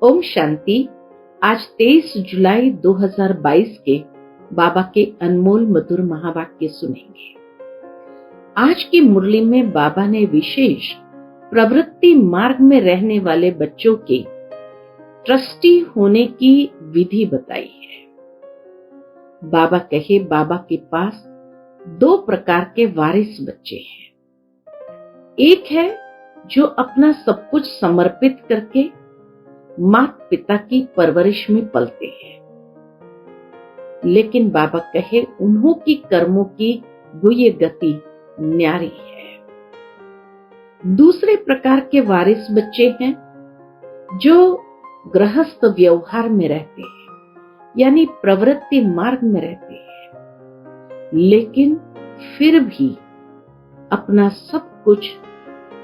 ओम शांति। आज 23 जुलाई 2022 के बाबा के अनमोल मधुर महावाक्य सुनेंगे। आज की मुरली में बाबा ने विशेष प्रवृत्ति मार्ग में रहने वाले बच्चों के ट्रस्टी होने की विधि बताई है। बाबा कहे, बाबा के पास दो प्रकार के वारिस बच्चे हैं। एक है जो अपना सब कुछ समर्पित करके माता पिता की परवरिश में पलते हैं, लेकिन बाबा कहे उन्हों की कर्मों की गुह्य गति न्यारी है। दूसरे प्रकार के वारिस बच्चे हैं जो गृहस्थ व्यवहार में रहते हैं, यानी प्रवृत्ति मार्ग में रहते हैं, लेकिन फिर भी अपना सब कुछ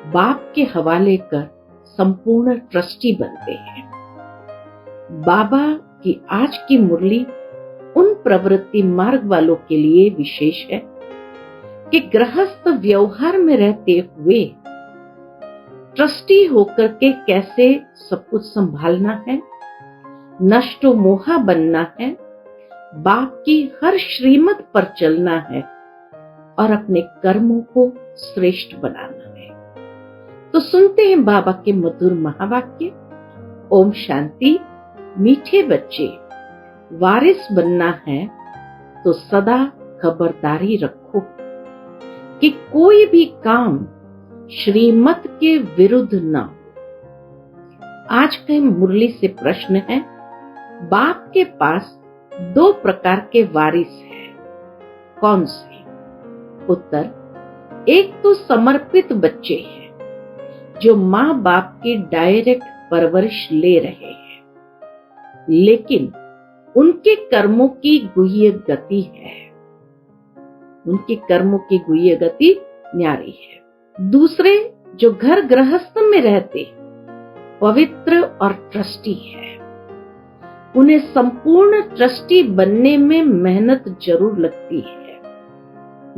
बाप के हवाले कर संपूर्ण ट्रस्टी बनते हैं। बाबा की आज की मुरली उन प्रवृत्ति मार्ग वालों के लिए विशेष है कि गृहस्थ व्यवहार में रहते हुए ट्रस्टी होकर के कैसे सब कुछ संभालना है, नष्टो मोहा बनना है, बाप की हर श्रीमत पर चलना है और अपने कर्मों को श्रेष्ठ बनाना है। तो सुनते हैं बाबा के मधुर महावाक्य। ओम शांति। मीठे बच्चे, वारिस बनना है तो सदा खबरदारी रखो कि कोई भी काम श्रीमत के विरुद्ध ना हो। आज के मुरली से प्रश्न है, बाप के पास दो प्रकार के वारिस हैं, कौन से? उत्तर, एक तो समर्पित बच्चे हैं जो माँ बाप की डायरेक्ट परवरिश ले रहे हैं, लेकिन उनके कर्मों की गुह्य गति है, उनके कर्मों की गुह्य गति न्यारी है। दूसरे जो घर गृहस्थ में रहते पवित्र और ट्रस्टी है, उन्हें संपूर्ण ट्रस्टी बनने में मेहनत जरूर लगती है,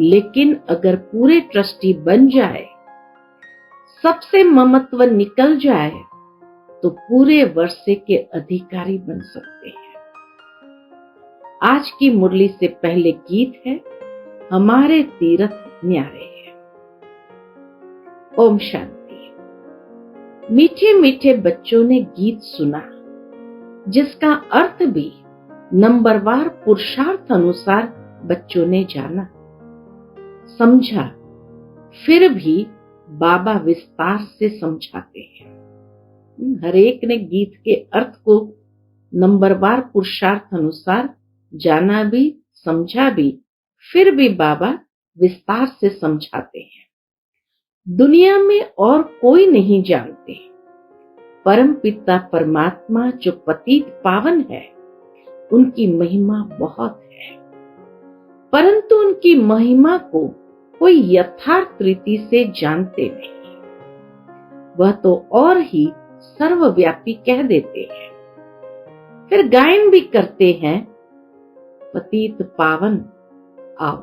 लेकिन अगर पूरे ट्रस्टी बन जाए, सबसे ममत्व निकल जाए, तो पूरे वर्षे के अधिकारी बन सकते हैं। आज की मुरली से पहले गीत है, हमारे तीर्थ न्यारे हैं। ओम शांति। मीठे मीठे बच्चों ने गीत सुना, जिसका अर्थ भी नंबरवार पुरुषार्थ अनुसार बच्चों ने जाना, समझा। फिर भी बाबा विस्तार से समझाते हैं। हर एक ने गीत के अर्थ को नंबरवार पुरुषार्थ अनुसार जाना भी, समझा भी, फिर भी बाबा विस्तार से समझाते हैं। दुनिया में और कोई नहीं जानते, परम पिता परमात्मा जो पतित पावन है, उनकी महिमा बहुत है, परंतु उनकी महिमा को कोई यथार्थ रीति से जानते नहीं। वह तो और ही सर्वव्यापी कह देते हैं, फिर गायन भी करते हैं, पतित पावन आओ।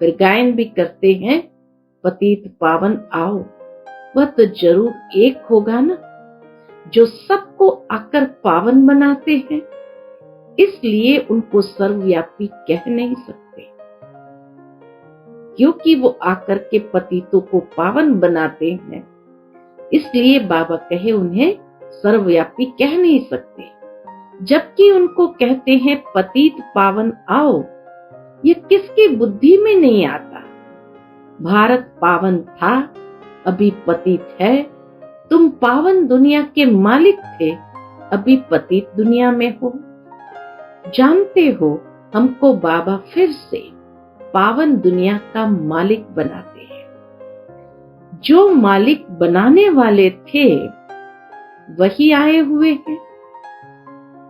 फिर गायन भी करते हैं, पतित पावन आओ। वह तो जरूर एक होगा ना, जो सबको आकर पावन बनाते हैं, इसलिए उनको सर्वव्यापी कह नहीं सकते, क्योंकि वो आकर के पतितों को पावन बनाते हैं। इसलिए बाबा कहे उन्हें सर्वव्यापी कह नहीं सकते, जबकि उनको कहते हैं पतित पावन आओ। ये किसकी बुद्धि में नहीं आता? भारत पावन था, अभी पतित है। तुम पावन दुनिया के मालिक थे, अभी पतित दुनिया में हो। जानते हो, हमको बाबा फिर से पावन दुनिया का मालिक बनाते हैं। जो मालिक बनाने वाले थे वही आए हुए हैं।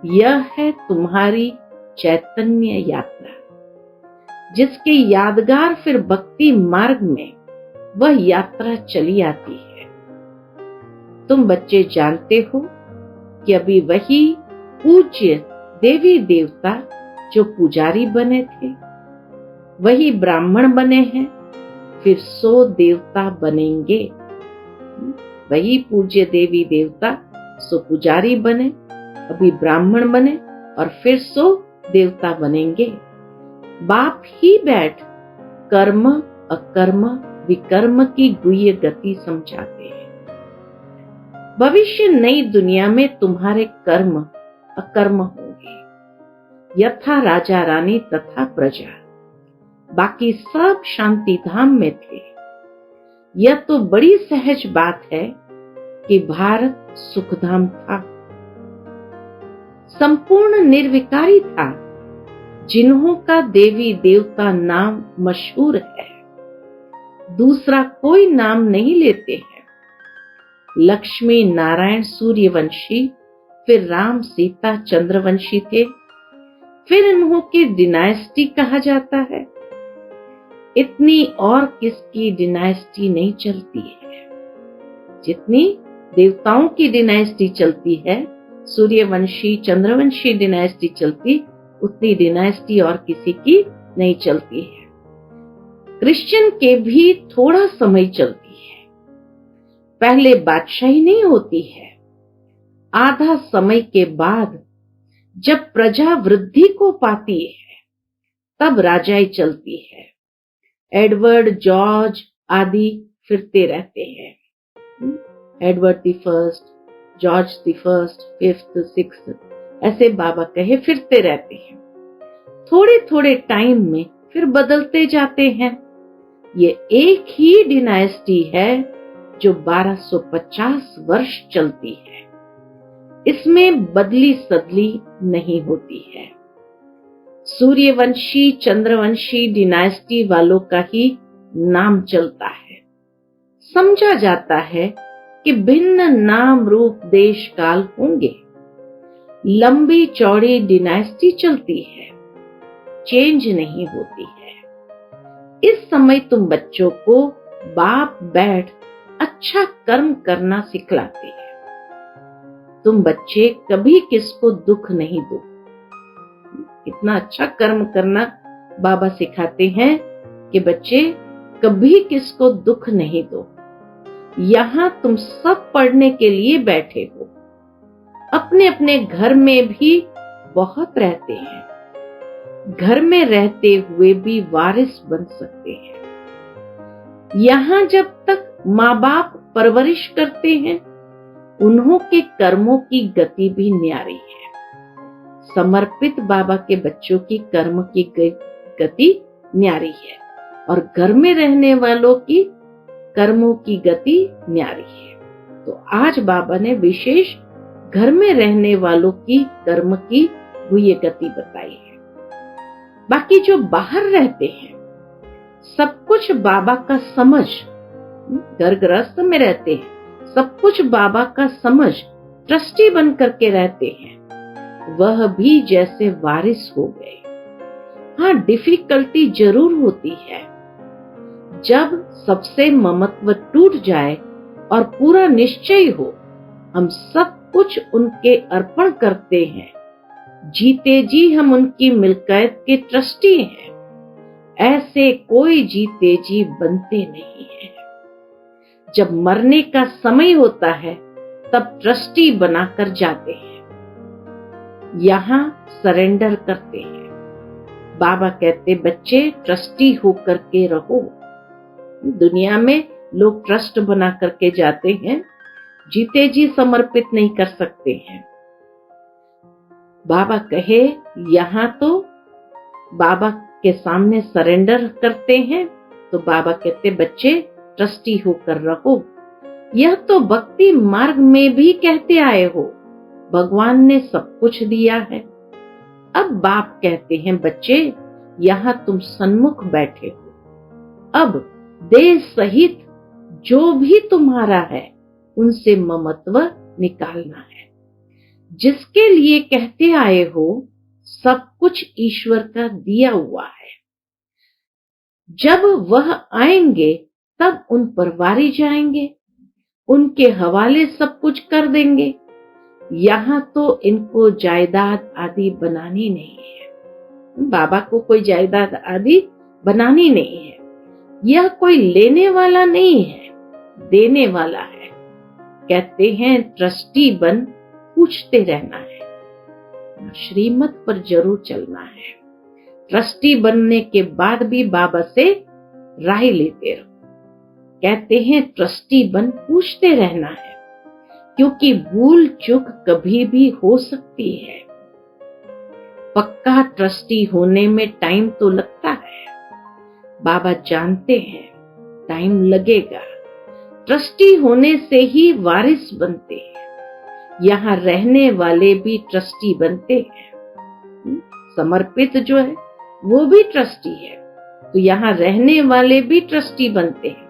यह है तुम्हारी चैतन्य यात्रा, जिसके यादगार फिर भक्ति मार्ग में वह यात्रा चली आती है। तुम बच्चे जानते हो कि अभी वही पूज्य देवी देवता जो पुजारी बने थे, वही ब्राह्मण बने हैं, फिर 100 देवता बनेंगे। वही पूज्य देवी देवता सो पुजारी बने, अभी ब्राह्मण बने और फिर सो देवता बनेंगे। बाप ही बैठ कर्म अकर्म विकर्म की गुह्य गति समझाते हैं। भविष्य नई दुनिया में तुम्हारे कर्म अकर्म होंगे, यथा राजा रानी तथा प्रजा। बाकी सब शांति धाम में थे। यह तो बड़ी सहज बात है कि भारत सुखधाम था, संपूर्ण निर्विकारी था, जिन्हों का देवी देवता नाम मशहूर है, दूसरा कोई नाम नहीं लेते हैं। लक्ष्मी नारायण सूर्यवंशी, फिर राम सीता चंद्रवंशी थे, फिर इन्हों की डिनाइस्टी कहा जाता है। इतनी और किसकी डिनाइस्टी नहीं चलती है जितनी देवताओं की डिनाइस्टी चलती है। सूर्यवंशी चंद्रवंशी डिनाइस्टी चलती, उतनी डिनाइस्टी और किसी की नहीं चलती है। क्रिश्चियन के भी थोड़ा समय चलती है। पहले बादशाही नहीं होती है, आधा समय के बाद जब प्रजा वृद्धि को पाती है तब राजाई चलती है। एडवर्ड जॉर्ज आदि फिरते रहते हैं। Edward the first, George the first, fifth, sixth, ऐसे बाबा कहे फिरते रहते हैं। थोड़े थोड़े टाइम में फिर बदलते जाते हैं। ये एक ही डिनाइस्टी है जो 1250 वर्ष चलती है। इसमें बदली सदली नहीं होती है। सूर्यवंशी चंद्रवंशी डिनाइस्टी वालों का ही नाम चलता है। समझा जाता है कि भिन्न नाम रूप देश काल होंगे। लंबी चौड़ी डिनाइस्टी चलती है, चेंज नहीं होती है। इस समय तुम बच्चों को बाप बैठ अच्छा कर्म करना सिखलाते हैं। तुम बच्चे कभी किसको दुख नहीं दो। इतना अच्छा कर्म करना बाबा सिखाते हैं कि बच्चे कभी किसको दुख नहीं दो। यहाँ तुम सब पढ़ने के लिए बैठे हो। अपने अपने घर में भी बहुत रहते हैं। घर में रहते हुए भी वारिस बन सकते हैं। यहाँ जब तक माँ बाप परवरिश करते हैं, उन्हों के कर्मों की गति भी न्यारी है। समर्पित बाबा के बच्चों की कर्म की गति न्यारी है और घर में रहने वालों की कर्मों की गति न्यारी है। तो आज बाबा ने विशेष घर में रहने वालों की कर्म की गुह्य गति बताई है। बाकी जो बाहर रहते हैं, सब कुछ बाबा का समझ, घर गृहस्थ में रहते हैं, सब कुछ बाबा का समझ ट्रस्टी बन करके रहते हैं, वह भी जैसे वारिस हो गए। हाँ, डिफिकल्टी जरूर होती है। जब सबसे ममत्व टूट जाए और पूरा निश्चय हो, हम सब कुछ उनके अर्पण करते हैं, जीते जी हम उनकी मिल्कियत के ट्रस्टी हैं। ऐसे कोई जीते जी बनते नहीं है। जब मरने का समय होता है तब ट्रस्टी बनाकर जाते हैं। यहाँ सरेंडर करते हैं। बाबा कहते बच्चे ट्रस्टी होकर के रहो। दुनिया में लोग ट्रस्ट बना करके जाते हैं, जीते जी समर्पित नहीं कर सकते हैं। बाबा कहे यहाँ तो बाबा के सामने सरेंडर करते हैं, तो बाबा कहते बच्चे ट्रस्टी होकर रहो। यह तो भक्ति मार्ग में भी कहते आए हो, भगवान ने सब कुछ दिया है। अब बाप कहते हैं बच्चे यहाँ तुम सन्मुख बैठे हो, अब देह सहित जो भी तुम्हारा है उनसे ममत्व निकालना है। जिसके लिए कहते आए हो सब कुछ ईश्वर का दिया हुआ है। जब वह आएंगे तब उन पर वारी जाएंगे, उनके हवाले सब कुछ कर देंगे। यहाँ तो इनको जायदाद आदि बनानी नहीं है। बाबा को कोई जायदाद आदि बनानी नहीं है। यह कोई लेने वाला नहीं है, देने वाला है। कहते हैं ट्रस्टी बन पूछते रहना है, श्रीमत पर जरूर चलना है। ट्रस्टी बनने के बाद भी बाबा से राय लेते रहो। कहते हैं ट्रस्टी बन पूछते रहना है, क्योंकि भूल चूक कभी भी हो सकती है। पक्का ट्रस्टी होने में टाइम तो लगता है, बाबा जानते हैं टाइम लगेगा। ट्रस्टी होने से ही वारिस बनते हैं। यहाँ रहने वाले भी ट्रस्टी बनते हैं। समर्पित जो है वो भी ट्रस्टी है, तो यहाँ रहने वाले भी ट्रस्टी बनते हैं।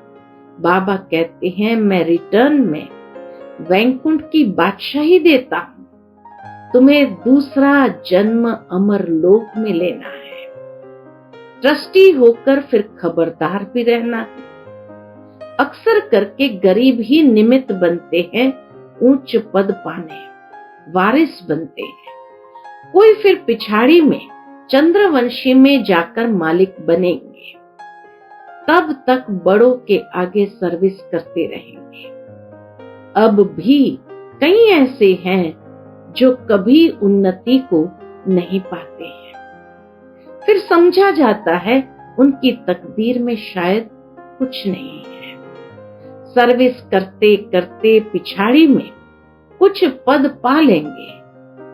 बाबा कहते हैं मैं रिटर्न में वैकुंठ की बादशाही देता हूं, तुम्हें दूसरा जन्म अमर लोक में लेना है। ट्रस्टी होकर फिर खबरदार भी रहना है। अक्सर करके गरीब ही निमित्त बनते हैं ऊंच पद पाने, वारिस बनते हैं। कोई फिर पिछाड़ी में चंद्रवंशी में जाकर मालिक बनेंगे, तब तक बड़ों के आगे सर्विस करते रहेंगे। अब भी कई ऐसे हैं जो कभी उन्नति को नहीं पाते हैं। फिर समझा जाता है उनकी तकदीर में शायद कुछ नहीं है। सर्विस करते करते पिछाड़ी में कुछ पद पा लेंगे,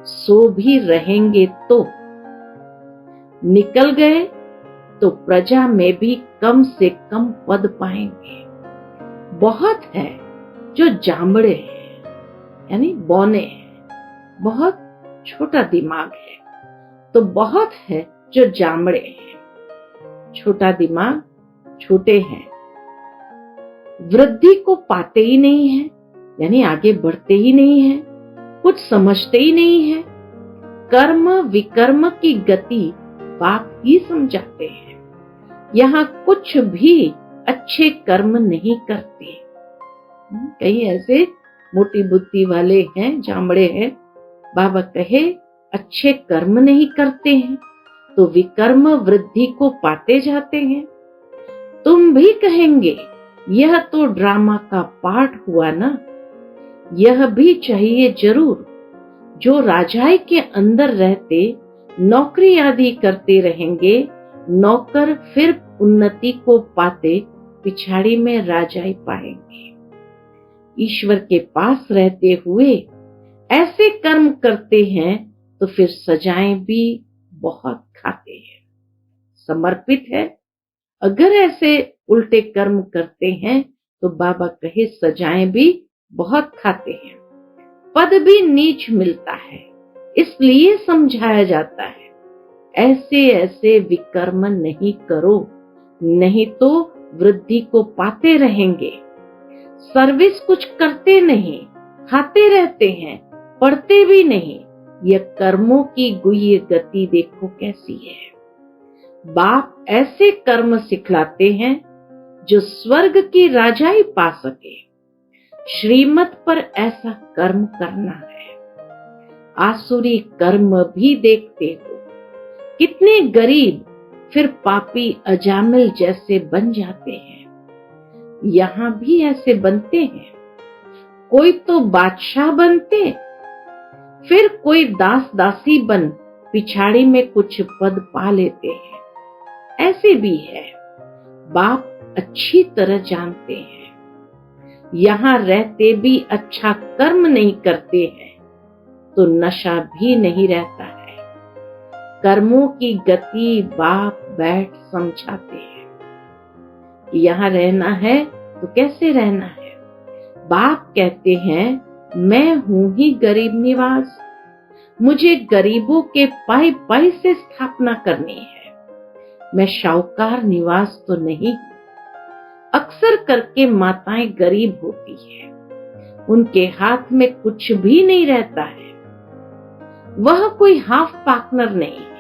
सो भी रहेंगे तो निकल गए तो प्रजा में भी कम से कम पद पाएंगे। बहुत है जो जांबड़े हैं, यानी बौने हैं, बहुत छोटा दिमाग है, तो बहुत है जो जांबड़े हैं, छोटा दिमाग, छोटे हैं, वृद्धि को पाते ही नहीं है, यानी आगे बढ़ते ही नहीं है, कुछ समझते ही नहीं है। कर्म विकर्म की गति बाप ही समझाते हैं। यहाँ कुछ भी अच्छे कर्म नहीं करते। कई ऐसे मोटी बुद्धि वाले हैं, जामड़े हैं, बाबा कहे अच्छे कर्म नहीं करते हैं तो विकर्म वृद्धि को पाते जाते हैं। तुम भी कहेंगे यह तो ड्रामा का पार्ट हुआ ना, यह भी चाहिए जरूर। जो राजाई के अंदर रहते नौकरी आदि करते रहेंगे, नौकर फिर उन्नति को पाते पिछाड़ी में राजाई पाएंगे। ईश्वर के पास रहते हुए ऐसे कर्म करते हैं तो फिर सजाएं भी बहुत खाते हैं। समर्पित है, अगर ऐसे उल्टे कर्म करते हैं तो बाबा कहे सजाएं भी बहुत खाते हैं। पद भी नीच मिलता है, इसलिए समझाया जाता है ऐसे ऐसे विकर्म नहीं करो, नहीं तो वृद्धि को पाते रहेंगे। सर्विस कुछ करते नहीं, खाते रहते हैं, पढ़ते भी नहीं। यह कर्मों की गुह्य गति देखो कैसी है। बाप ऐसे कर्म सिखलाते हैं जो स्वर्ग की राजाई पा सके। श्रीमत पर ऐसा कर्म करना है। आसुरी कर्म भी देखते हो, कितने गरीब फिर पापी अजामिल जैसे बन जाते हैं। यहाँ भी ऐसे बनते हैं। कोई तो बादशाह बनते, फिर कोई दास दासी बन पिछाड़ी में कुछ पद पा लेते हैं। ऐसे भी है, बाप अच्छी तरह जानते हैं। यहाँ रहते भी अच्छा कर्म नहीं करते हैं तो नशा भी नहीं रहता है। कर्मों की गति बाप बैठ समझाते हैं। यहाँ रहना है तो कैसे रहना है। बाप कहते हैं मैं हूं ही गरीब निवास, मुझे गरीबों के पाई पाई से स्थापना करनी है। मैं शाहूकार निवास तो नहीं। अक्सर करके माताएं गरीब होती है, उनके हाथ में कुछ भी नहीं रहता है। वह कोई हाफ पार्टनर नहीं है,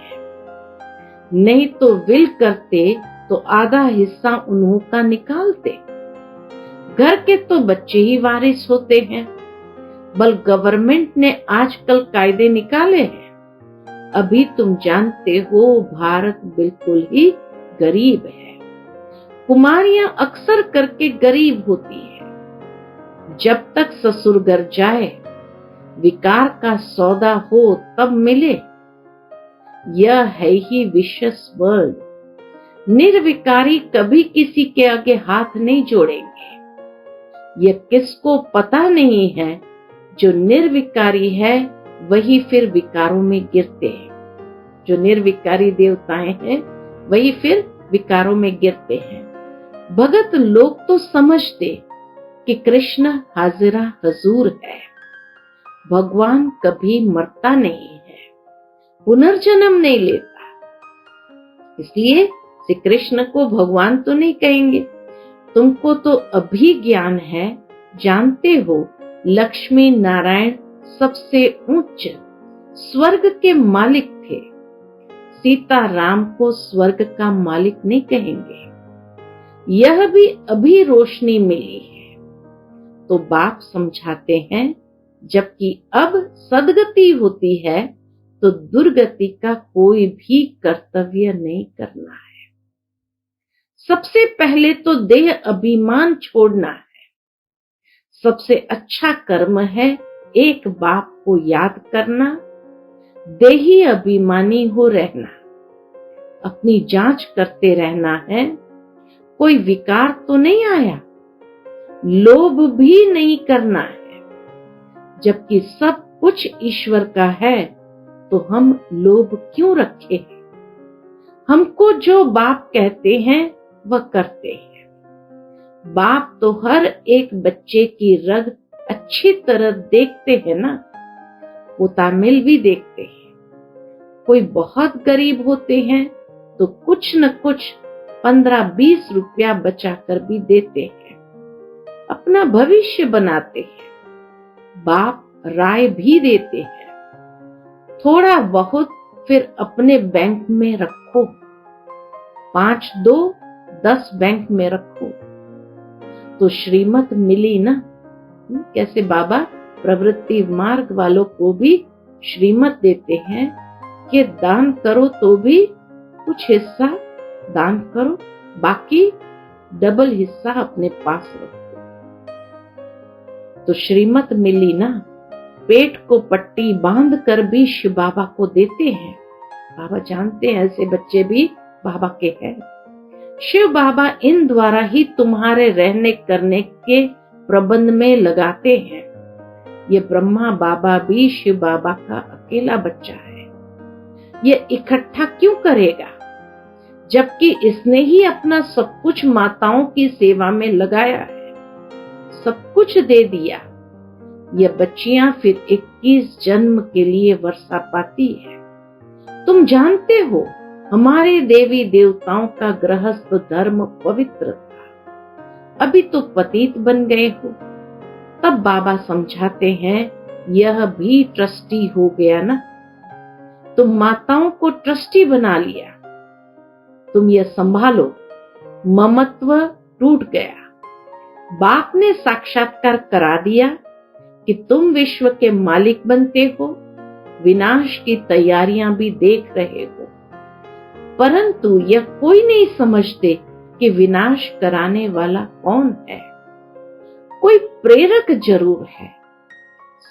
नहीं तो विल करते तो आधा हिस्सा उन्हों का निकालते। घर के तो बच्चे ही वारिस होते हैं, बल गवर्नमेंट ने आजकल कायदे निकाले हैं। अभी तुम जानते हो भारत बिल्कुल ही गरीब है। कुमारियां अक्सर करके गरीब होती है। जब तक ससुर घर जाए विकार का सौदा हो तब मिले, यह है ही विशेष वर्ल्ड। निर्विकारी कभी किसी के आगे हाथ नहीं जोड़ेंगे। यह किसको पता नहीं है, जो निर्विकारी है वही फिर विकारों में गिरते हैं। जो निर्विकारी देवताएं हैं वही फिर विकारों में गिरते हैं। भगत लोग तो समझते कि कृष्ण हाजिरा हजूर है। भगवान कभी मरता नहीं है, पुनर्जन्म नहीं लेता, इसलिए श्री कृष्ण को भगवान तो नहीं कहेंगे। तुमको तो अभी ज्ञान है, जानते हो लक्ष्मी नारायण सबसे उच्च स्वर्ग के मालिक थे। सीता राम को स्वर्ग का मालिक नहीं कहेंगे। यह भी अभी रोशनी मिली है तो बाप समझाते हैं, जबकि अब सदगति होती है तो दुर्गति का कोई भी कर्तव्य नहीं करना है। सबसे पहले तो देह अभिमान छोड़ना है। सबसे अच्छा कर्म है एक बाप को याद करना, देही अभिमानी हो रहना, अपनी जांच करते रहना है कोई विकार तो नहीं आया, लोभ भी नहीं करना है। जबकि सब कुछ ईश्वर का है तो हम लोभ क्यों रखे हैं। हमको जो बाप कहते हैं वह करते हैं। बाप तो हर एक बच्चे की रग अच्छी तरह देखते हैं ना, वो तामिल भी देखते हैं। कोई बहुत गरीब होते हैं तो कुछ न कुछ 15-20 रुपया बचाकर भी देते हैं, अपना भविष्य बनाते हैं। बाप राय भी देते हैं, थोड़ा बहुत फिर अपने बैंक में रखो, 5 दो 10 बैंक में रखो तो श्रीमत मिली ना। कैसे बाबा प्रवृत्ति मार्ग वालों को भी श्रीमत देते हैं कि दान करो तो भी कुछ हिस्सा दान करो, बाकी डबल हिस्सा अपने पास रखो। तो श्रीमत मिली ना। पेट को पट्टी बांध कर भी शिव बाबा को देते हैं। बाबा जानते हैं ऐसे बच्चे भी बाबा के हैं। शिव बाबा इन द्वारा ही तुम्हारे रहने करने के प्रबंध में लगाते हैं। ये ब्रह्मा बाबा भी शिव बाबा का अकेला बच्चा है। ये इकट्ठा क्यों करेगा, जबकि इसने ही अपना सब कुछ माताओं की सेवा में लगाया है, सब कुछ दे दिया। ये बच्चियां फिर 21 जन्म के लिए वर्षा पाती है। तुम जानते हो हमारे देवी देवताओं का गृहस्थ धर्म पवित्र था, अभी तो पतित बन गए हो। तब बाबा समझाते हैं यह भी ट्रस्टी हो गया ना। तुम माताओं को ट्रस्टी बना लिया, तुम यह संभालो, ममत्व टूट गया। बाप ने साक्षात्कार करा दिया कि तुम विश्व के मालिक बनते हो, विनाश की तैयारियां भी देख रहे हो, परंतु यह कोई नहीं समझते कि विनाश कराने वाला कौन है। कोई प्रेरक जरूर है,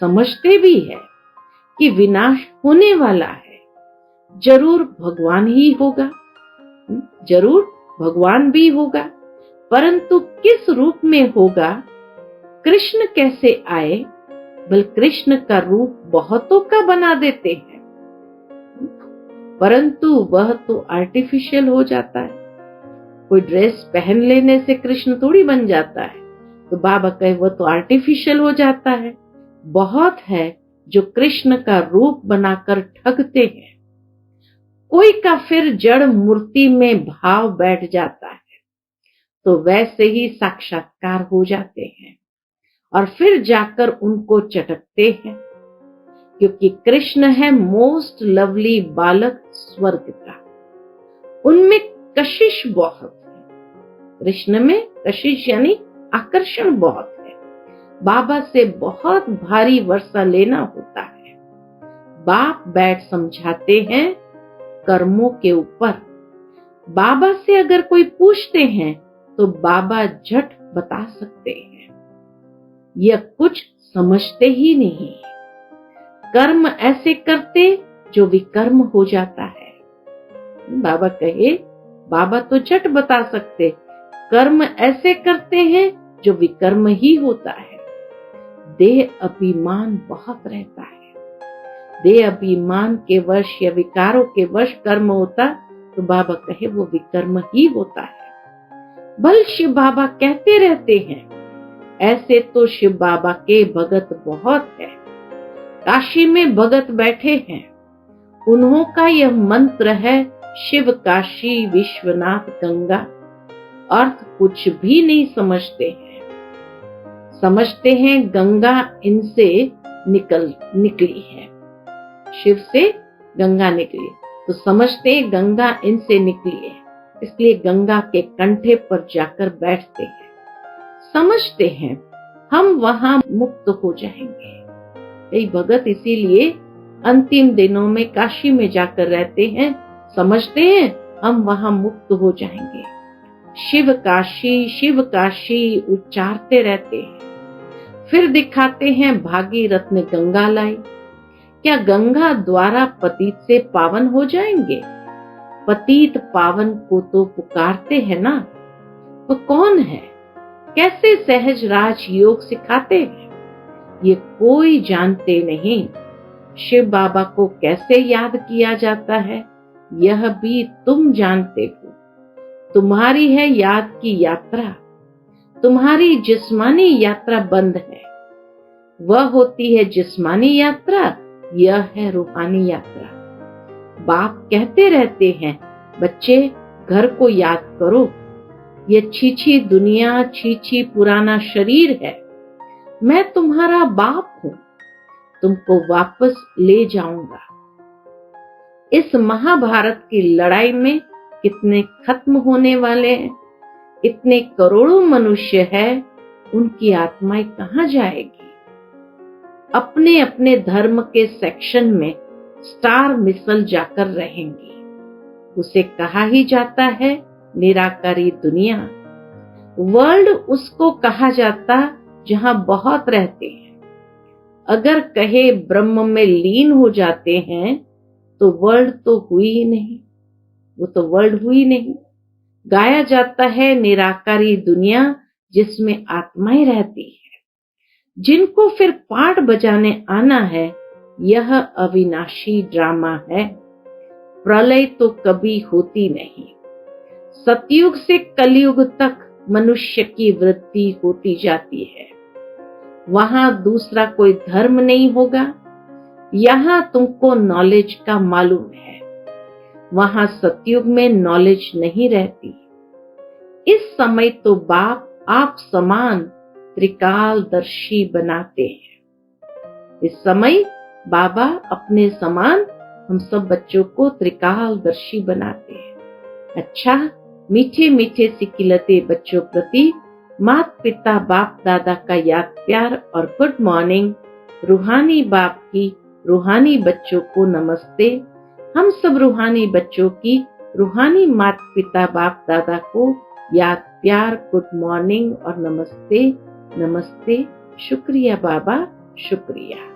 समझते भी है कि विनाश होने वाला है, जरूर भगवान ही होगा, जरूर भगवान भी होगा, परंतु किस रूप में होगा। कृष्ण कैसे आए, बल कृष्ण का रूप बहुतों का बना देते हैं, परंतु वह तो आर्टिफिशियल हो जाता है। कोई ड्रेस पहन लेने से कृष्ण थोड़ी बन जाता है, तो बाबा कहे वह तो आर्टिफिशियल हो जाता है। बहुत है जो कृष्ण का रूप बनाकर ठगते हैं। कोई का फिर जड़ मूर्ति में भाव बैठ जाता है, तो वैसे ही साक्षात्कार हो जाते हैं और फिर जाकर उनको चटकते हैं, क्योंकि कृष्ण है मोस्ट लवली बालक स्वर्ग का। उनमें कशिश बहुत है, कृष्ण में कशिश यानी आकर्षण बहुत है। बाबा से बहुत भारी वर्षा लेना होता है। बाप बैठ समझाते हैं कर्मों के ऊपर। बाबा से अगर कोई पूछते हैं तो बाबा झट बता सकते हैं। यह कुछ समझते ही नहीं, कर्म ऐसे करते जो विकर्म हो जाता है। बाबा कहे, बाबा तो झट बता सकते, कर्म ऐसे करते हैं जो विकर्म ही होता है। देह अभिमान बहुत रहता है। देह अभिमान के वश या विकारों के वश कर्म होता तो बाबा कहे वो विकर्म ही होता है। बल शिव बाबा कहते रहते हैं, ऐसे तो शिव बाबा के भगत बहुत है। काशी में भगत बैठे हैं, उन्हों का यह मंत्र है, शिव काशी विश्वनाथ गंगा। अर्थ कुछ भी नहीं समझते हैं, समझते हैं गंगा इनसे निकली है, शिव से गंगा निकली, तो समझते हैं गंगा इनसे निकली है, इसलिए गंगा के कंठे पर जाकर बैठते हैं। समझते हैं हम वहां मुक्त हो जाएंगे। कई भगत इसीलिए अंतिम दिनों में काशी में जाकर रहते हैं, समझते हैं हम वहां मुक्त हो जाएंगे। शिव काशी उच्चारते रहते हैं, फिर दिखाते हैं भागीरथ ने गंगा लाई। क्या गंगा द्वारा पतित से पावन हो जाएंगे? पतित पावन को तो पुकारते हैं ना। वो कौन है? कैसे सहज राज योग सिखाते हैं? ये कोई जानते नहीं। शिव बाबा को कैसे याद किया जाता है, यह भी तुम जानते हो। तुम्हारी है याद की यात्रा, तुम्हारी जिस्मानी यात्रा बंद है। वह होती है जिस्मानी यात्रा, यह है रूहानी यात्रा। बाप कहते रहते हैं, बच्चे घर को याद करो, ये छीछी दुनिया, छीछी पुराना शरीर है। मैं तुम्हारा बाप हूं, तुमको वापस ले जाऊंगा। इस महाभारत की लड़ाई में कितने खत्म होने वाले हैं, इतने करोड़ों मनुष्य हैं, उनकी आत्माएं कहां जाएगी? अपने अपने धर्म के सेक्शन में स्टार मिसल जाकर रहेंगी। उसे कहा ही जाता है निराकारी दुनिया। वर्ल्ड उसको कहा जाता जहां बहुत रहते हैं। अगर कहे ब्रह्म में लीन हो जाते हैं तो वर्ल्ड तो हुई ही नहीं, वो तो वर्ल्ड हुई नहीं। गाया जाता है निराकारी दुनिया जिसमें आत्माएं रहती है, जिनको फिर पाठ बजाने आना है। यह अविनाशी ड्रामा है। प्रलय तो कभी होती नहीं। सतयुग से कलयुग तक मनुष्य की वृद्धि होती जाती है। वहां दूसरा कोई धर्म नहीं होगा। यहाँ तुमको नॉलेज का मालूम है, वहां सतयुग में नॉलेज नहीं रहती। इस समय तो बाप आप समान त्रिकालदर्शी बनाते हैं। इस समय बाबा अपने समान हम सब बच्चों को त्रिकालदर्शी बनाते हैं। अच्छा, मीठे मीठे सिकिलते बच्चों प्रति माता पिता बाप दादा का याद प्यार और गुड मॉर्निंग। रूहानी बाप की रूहानी बच्चों को नमस्ते। हम सब रूहानी बच्चों की रूहानी माता पिता बाप दादा को याद प्यार, गुड मॉर्निंग और नमस्ते। नमस्ते, शुक्रिया बाबा, शुक्रिया।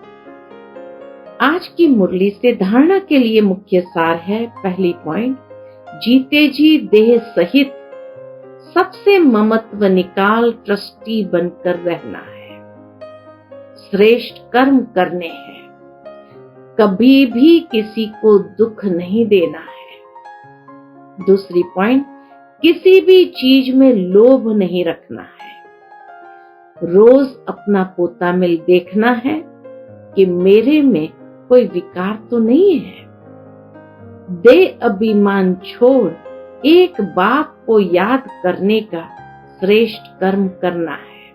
आज की मुरली से धारणा के लिए मुख्य सार है, पहली पॉइंट, जीते जी देह सहित सबसे ममत्व निकाल ट्रस्टी बनकर रहना है। श्रेष्ठ कर्म करने हैं, कभी भी किसी को दुख नहीं देना है। दूसरी पॉइंट, किसी भी चीज में लोभ नहीं रखना है। रोज अपना पोता मिल देखना है कि मेरे में कोई विकार तो नहीं है। दे अभिमान छोड़ एक बाप को याद करने का श्रेष्ठ कर्म करना है।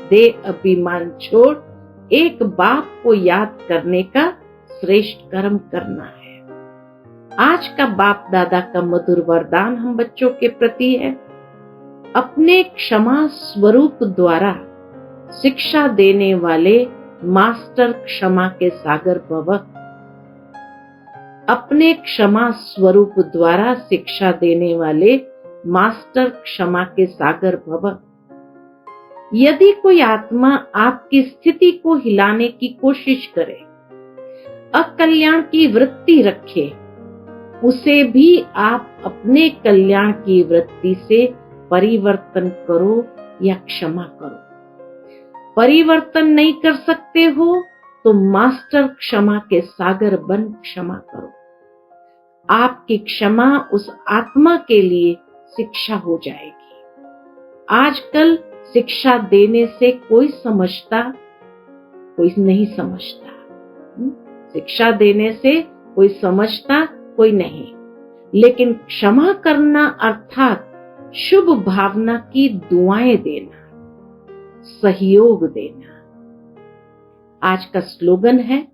दे अभिमान छोड़ एक बाप को याद करने का श्रेष्ठ कर्म करना है। आज का बाप दादा का मधुर वरदान हम बच्चों के प्रति है, अपने क्षमा स्वरूप द्वारा शिक्षा देने वाले मास्टर क्षमा के सागर भव। अपने क्षमा स्वरूप द्वारा शिक्षा देने वाले मास्टर क्षमा के सागर भव। यदि कोई आत्मा आपकी स्थिति को हिलाने की कोशिश करे, अकल्याण की वृत्ति रखे, उसे भी आप अपने कल्याण की वृत्ति से परिवर्तन करो या क्षमा करो। परिवर्तन नहीं कर सकते हो तो मास्टर क्षमा के सागर बन क्षमा करो। आपकी क्षमा उस आत्मा के लिए शिक्षा हो जाएगी। आजकल शिक्षा देने से कोई समझता, कोई नहीं समझता। शिक्षा देने से कोई समझता, कोई नहीं। लेकिन क्षमा करना अर्थात शुभ भावना की दुआएं देना, सहयोग देना। आज का स्लोगन है,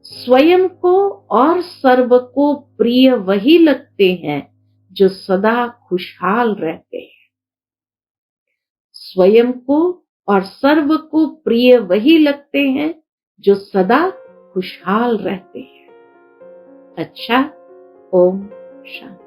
स्वयं को और सर्व को प्रिय वही लगते हैं जो सदा खुशहाल रहते हैं। स्वयं को और सर्व को प्रिय वही लगते हैं जो सदा खुशहाल रहते हैं। अच्छा, ओम शांति।